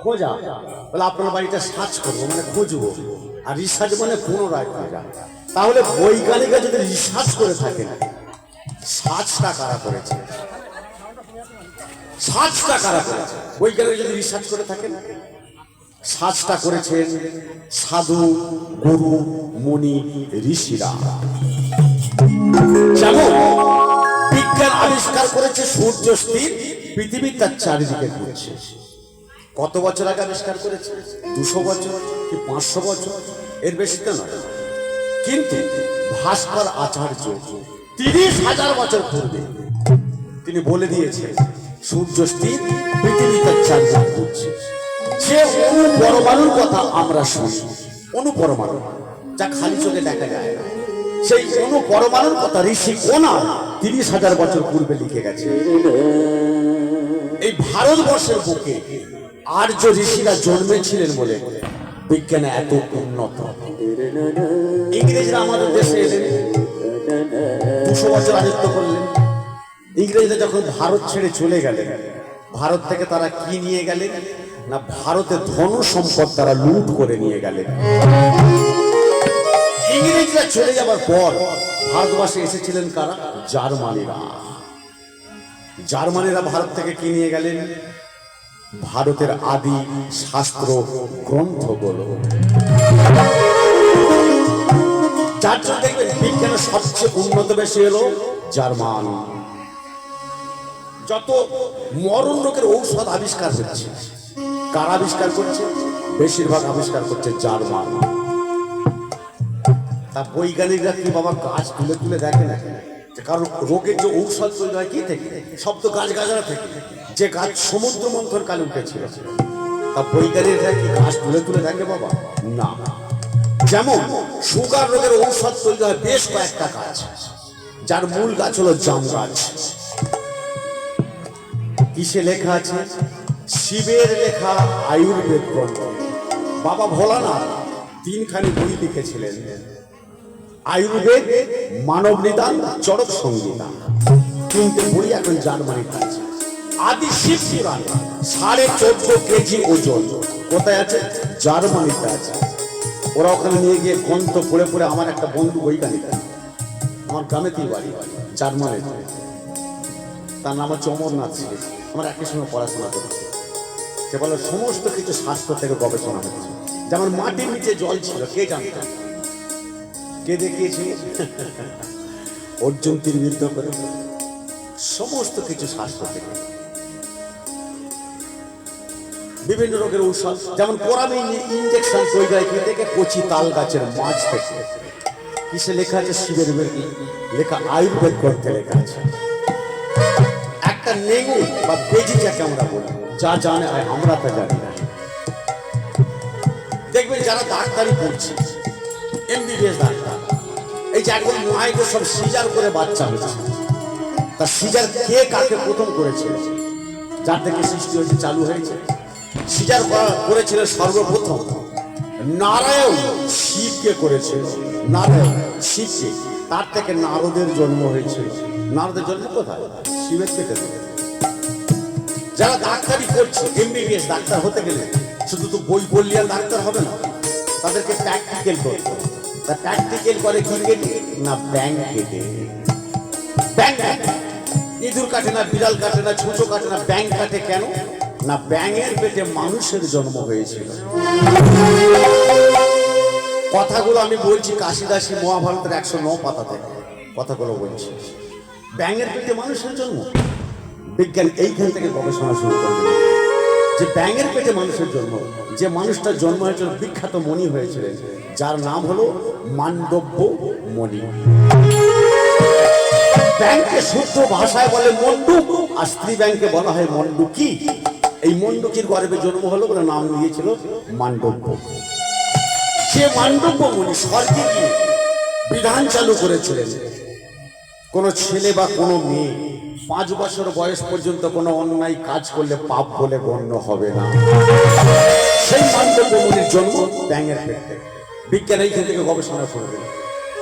খোঁজা, বলে আপনার বাড়িটা সার্চ করবো মানে খুঁজবো, আর রিসার্চ মানে পুনরায় খোঁজা। তাহলে বৈজ্ঞানিকরা যদি রিসার্চ করে থাকেন, সার্চটা কারা করেছে? সার্চটা কারা করেছে? বৈজ্ঞানিক যদি রিসার্চ করে থাকেন, সার্চটা করেছেন সাধু, গুরু, মুনি, ঋষিরা। যেমন বিজ্ঞান আবিষ্কার করেছে সূর্য স্থির, পৃথিবী তার চারিদিকে ঘুরছে। কত বছর আগে আবিষ্কার করেছে? 200 বছর কি 500 বছর, এর বেশি তো নয়। কিন্তু ভাস্কর আচার্য 30,000 বছর পূর্বে তিনি বলে দিয়েছেন সূর্য স্থির, পৃথিবী তার চারিদিকে ঘুরছে। যে অণু পরমাণুর কথা আমরা শুনি, অণু পরমাণু যা খালি চোখে দেখা যায় না, সেই অণু পরমাণুর কথা ঋষি কোনা 30,000 বছর পূর্বে লিখে গেছে। এই ভারতবর্ষের বুকে আর্য ঋষিরা জন্মেছিলেন বলে বিজ্ঞানে এত উন্নত। ইংরেজরা আমাদের দেশে এলেন, 200 বছর রাজত্ব করলেন। ইংরেজরা যখন ভারত ছেড়ে চলে গেলেন, ভারত থেকে তারা কি নিয়ে গেলেন না, ভারতের ধন সম্পদ তারা লুট করে নিয়ে গেলেন। ইংরেজরা চলে যাবার পর ভারতবর্ষে এসেছিলেন কারা? জার্মানিরা। জার্মানিরা ভারত থেকে কি নিয়ে গেলেন? ভারতের আদি শাস্ত্র গ্রন্থগুলো। যার জন্য দেখবেন বিজ্ঞানের সবচেয়ে উন্নত বেশি হলো জার্মান। যত মরণ রোগের ঔষধ আবিষ্কার হচ্ছে, কারা আবিষ্কার করছে? বেশিরভাগ আবিষ্কার করছে জার্মান। তা বৈজ্ঞানিকরা কি বাবা গাছ তুলে তুলে দেখে না? কারণ রোগের যে ঔষধ তৈরি হয় কি থেকে? সব তো গাছ গাছরা থেকে, যে গাছ সমুদ্র মন্থন কালে উঠেছিল। তা বৈজ্ঞানিকরা কি গাছ তুলে তুলে দেখে বাবা? না। যেমন সুগার রোগের ঔষধ তৈরি হয় বেশ কয়েকটা গাছ, যার মূল গাছ হলো জাম গাছ। কিসে লেখা আছে? শিবের লেখা আয়ুর্বেদ গ্রন্থ। বাবা ভোলানাথ 3খানি বই লিখেছিলেন, আয়ুর্বেদ, মানব নিদান, চরক সংহিতা। 3টে বই এখন জার্মানিতে আছে। আদি শিব পুরাণ 14.5 কেজি ওজন কোথায় আছে? জার্মানিতে আছে। ওরা ওখানে নিয়ে গিয়ে গ্রন্থ পড়ে পড়ে, আমার একটা বন্ধু বৈজ্ঞানিক, আমার গ্রামেতেই বাড়ি, জার্মানিতে, তার নাম হচ্ছে অমরনাথ সিং। আমার একই সঙ্গে পড়াশোনা করেছে। সে বলে সমস্ত কিছু স্বাস্থ্য থেকে গবেষণা হচ্ছে। যেমন মাটির নিচে জল ছিল, কে জানত? কে দেখিয়েছে? অর্জুন তীর বিদ্ধ করে। সমস্ত কিছু স্বাস্থ্য থেকে, বিভিন্ন রোগের ঔষধ। যেমন কোরামিন ইঞ্জেকশন তৈরি হয় কি থেকে? কচি তাল গাছের মাছ থেকে। কিসে লেখা আছে? শিবের লেখা আয়ুর্বেদ গ্রন্থে লেখা আছে। একটা নেগু বা বেজি যাকে আমরা বলি, যা জানে আমরা তা জানি না। দেখবেন যারা ডাক্তারি পড়ছে, MBBS ডাক্তার, এই যে এখন মায়েদের সব সিজার করে বাচ্চা হচ্ছে, তা সিজার কে কাকে প্রথম করেছিল? যার থেকে সৃষ্টি হয়েছে, চালু হয়েছে। সিজার করেছিল সর্বপ্রথম নারায়ণ, শিবকে করেছিল। নারায়ণ শিবকে, তার থেকে নারদের জন্ম হয়েছিল। নারদের জন্ম কোথায়? শিবের পেটে। যারা ডাক্তারি করছে, MBBS ডাক্তার হতে গেলে শুধু তো বই পড়লে আর ডাক্তার হবে না, তাদেরকে প্র্যাকটিক্যাল করতে। তা প্র্যাকটিক্যাল করে কি কেটে? না ব্যাং কেটে। ব্যাং ইঁদুর কাটে না, বিড়াল কাটে না, ছোট কাটে না, ব্যাং কাটে। কেন না? ব্যাঙের পেটে মানুষের জন্ম হয়েছিল। কথাগুলো আমি বলছি কাশিদাসী মহাভারতের 109 পাতা থেকে কথাগুলো বলছি। ব্যাঙের পেটে মানুষের জন্ম। বিজ্ঞান এইখান থেকে গবেষণা শুরু করবে যে ব্যাঙের পেটে মানুষের জন্ম। যে মানুষটার জন্ম হয়েছিল বিখ্যাত মণি হয়েছিলেন, যার নাম হলো মান্ডব্য মণি। ব্যাংকে শুদ্ধ ভাষায় বলে মন্ডুক, আর স্ত্রী ব্যাংকে বলা হয় মন্ডুকি। এই মন্ডুকির গর্ভে জন্ম হলো বলে নাম দিয়েছিল মান্ডব্য। সে মান্ডব্য মণি স্বর্গে গিয়ে বিধান চালু করেছিলেন, কোন ছেলে বা কোনো মেয়ে 5 বছর বয়স পর্যন্ত কোনো অন্যায় কাজ করলে পাপ বলে গণ্য হবে না। সেই মান্ডব্য মণির জন্ম ব্যাঙের পেটে। বিজ্ঞান এইখান থেকে গবেষণা করবেন।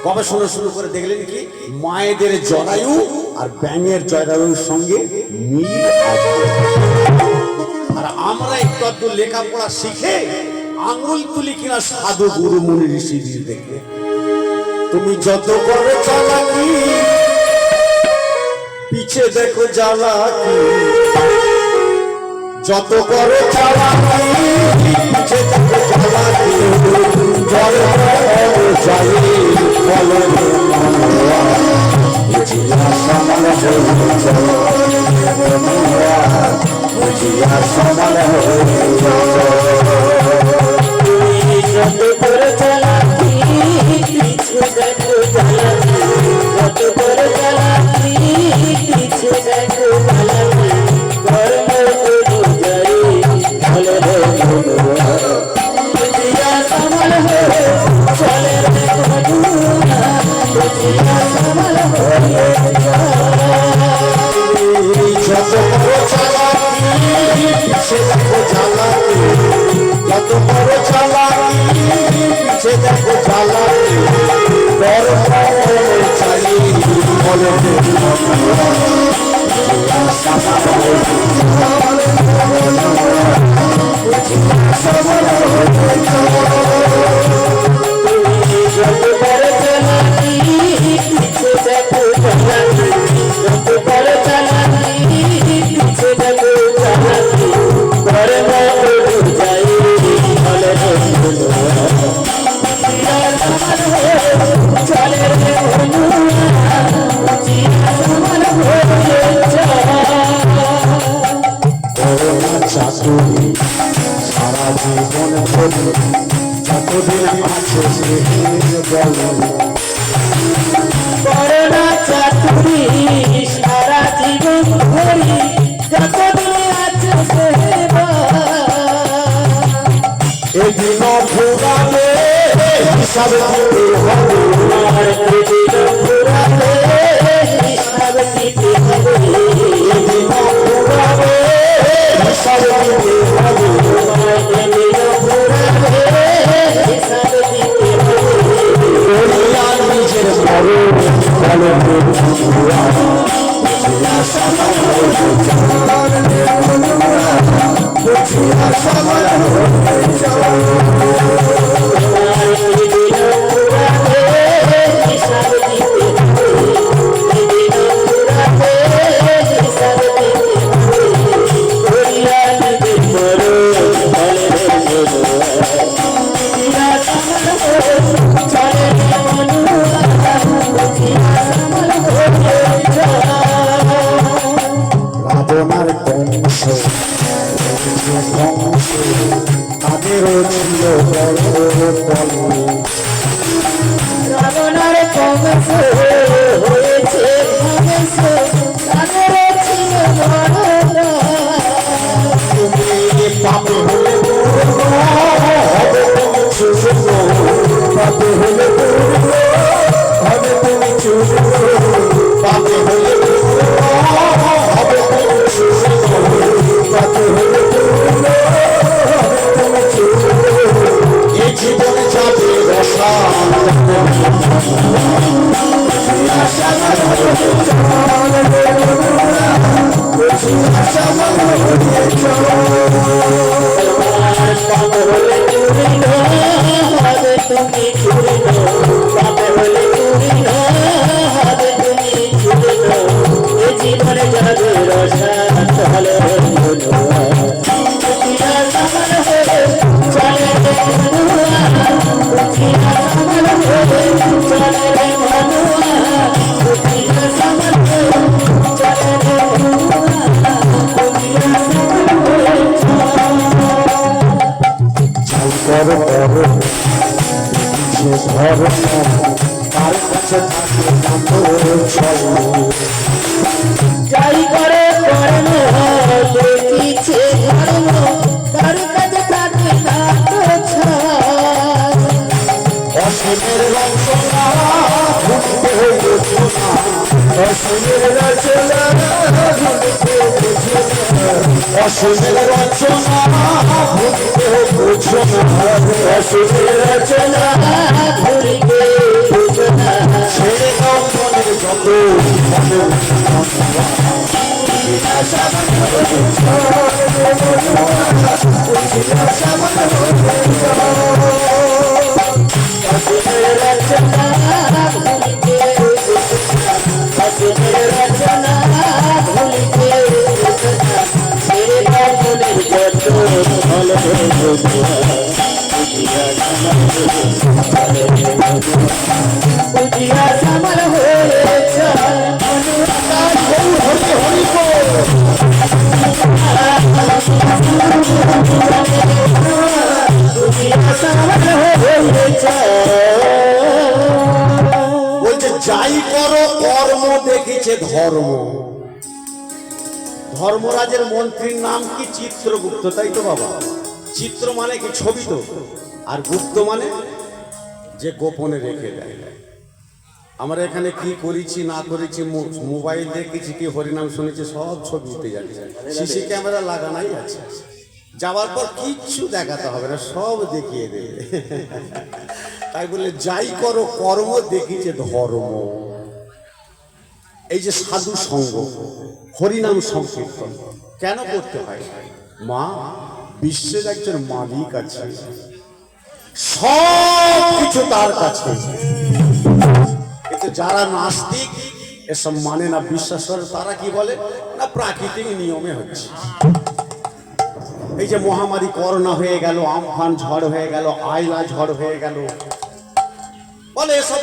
গবেষণা শুরু করে দেখলেন কি মায়েদের জরায়ু আর ব্যাঙের জরায়ুর সঙ্গে মিল আছে। আর আমরা একটু আধটু লেখাপড়া শিখে আঙুল তুলি কিনা সাধু গুরু মুনি ঋষি দেখে। তুমি যত করে চালাকি পিছে দেখো জ্বালাকি, যত করে চালাকি পিছে দেখো জ্বালাকি, জল চাই বলো বুঝিয়া সমান বুঝিয়া সমান যত করে চালাকি পিছে দেখো জ্বালাকি, যত করে চালাকি পিছে দেখো জ্বালাকি, কর্ম অনুযায়ী চলে রে বন্ধুরা, বুঝিয়া সমান হয়ে চলে রে বন্ধুরা, বুঝিয়া সমান হয়ে যত করে চালাকি পিছে দেখো জ্বালাকি, যত করে চালাকি পিছে দেখো জ্বালাকি, কর্ম চাই বলে যত করে চালাকি পিছে দেখো জ্বালাকি, যত করে চালাকি পিছে দেখো জ্বালাকি, কর্ম অনুযায়ী চলে রে বন্ধুরা, বুঝিয়া সমান হয়ে চলে রে বন্ধুরা, বুঝিয়া সমান হয়ে চাতুরি সারা জীবন ধরে যতদিন আছে সে বলো করোনা চাতুরি সারা জীবন ধরি যতদিন আছে সেবা, এদিন ঘুরালে হিসাব দিতে হবে, আর এদিন ঘুরালে হিসাব দিতে হবে, এদিন ঘুরালে হিসাব দিতে হবে, আর এদিন ঘুরালে হিসাব দিতে হবে, করিয়া নিজের বড় বলো বুঝিয়া সমান বুঝিয়া সমান আর এদিন ঘুরালে হিসাব দিতে হবে, এদিন ঘুরালে হিসাব দিতে হবে, করিয়া নিজের বড় চলে রে বন্ধুরা, বুঝিয়া সমান হয়ে চলে রে বন্ধুরা, বুঝিয়া সমান হয়ে রাবণার বংশ ধ্বংস তাদেরও ছিল বড় বল, রাবণার কংস হয়েছে ধ্বংস, তাদেরও ছিল বড় তুমি পাপে হলে পূর্ণ হবে তুমি চূর্ণ, পাপে হলে পূর্ণ হবে তুমি চূর্ণ, পাপে হলে পূর্ণ হবে তুমি চূর্ণ, পাপে হলে পূর্ণ হবে তুমি চূর্ণ, এই জীবনে যাবে রসায়ন পাপ হলে চুরি হবে তুমি চুরি, পাপ হলে চুরি হবে তুমি চুরি, এ জীবনে যাবে রসায়ন চলে রে বন্ধুরা, বুঝিয়া সমান হয়ে চলে রে বন্ধুরা, বুঝিয়া সমান হয়ে চলে রে বন্ধুরা, বুঝিয়া সমান হয়ে চলে রে বন্ধুরা, বুঝিয়া সমান হয়ে চাল করো সে ধর্ম তার কাছে থাকে ছল, যাই করে কর্ম দেখিছে ধর্ম, তার কাছে থাকে না তো ছাড়, অসীমের রচনা ভুলতে বুঝো না, অসীমের রচনা ভুলতে বুঝো না, অসীমের রচনা ভুলতে বুঝো না, অসীমের রচনা ভুলিতে বুঝো না, ছেড়ে দাও মনের যত মনে বুঝিয়া সামাল হয়েছে বলছে যাই করো কর্ম দেখিছে ধর্ম। ধর্মরাজের মন্ত্রীর নাম কি? চিত্রগুপ্ত, তাই তো বাবা? চিত্র মানে কি? ছবি তো। আর গুপ্ত মানে যে গোপনে রেখে দেয়। আমরা এখানে কি করেছি না করেছি, মোবাইল দেখেছি কি হরিনাম শুনেছি, সব ছবি উঠে যাচ্ছে। সিসি ক্যামেরা লাগানোই আছে, যাওয়ার পর কিচ্ছু দেখাতে হবে না, সব দেখিয়ে দেবে। তাই বলে যাই করো কর্ম দেখিছে ধর্ম। এই যে সাধু সঙ্গ, হরিনাম সংকীর্তন কেন করতে হয়? মা বিশ্বের একজন মালিক আছে, সব কিছু তার কাছে। কিন্তু যারা নাস্তিক, এসব মানে না, বিশ্বাস করে, তারা কি বলে না প্রাকৃতিক নিয়মে হচ্ছে। এই যে মহামারী করোনা হয়ে গেল, আমফান ঝড় হয়ে গেল, আইলা ঝড় হয়ে গেল, বলে এসব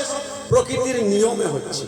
প্রকৃতির নিয়মে হচ্ছে।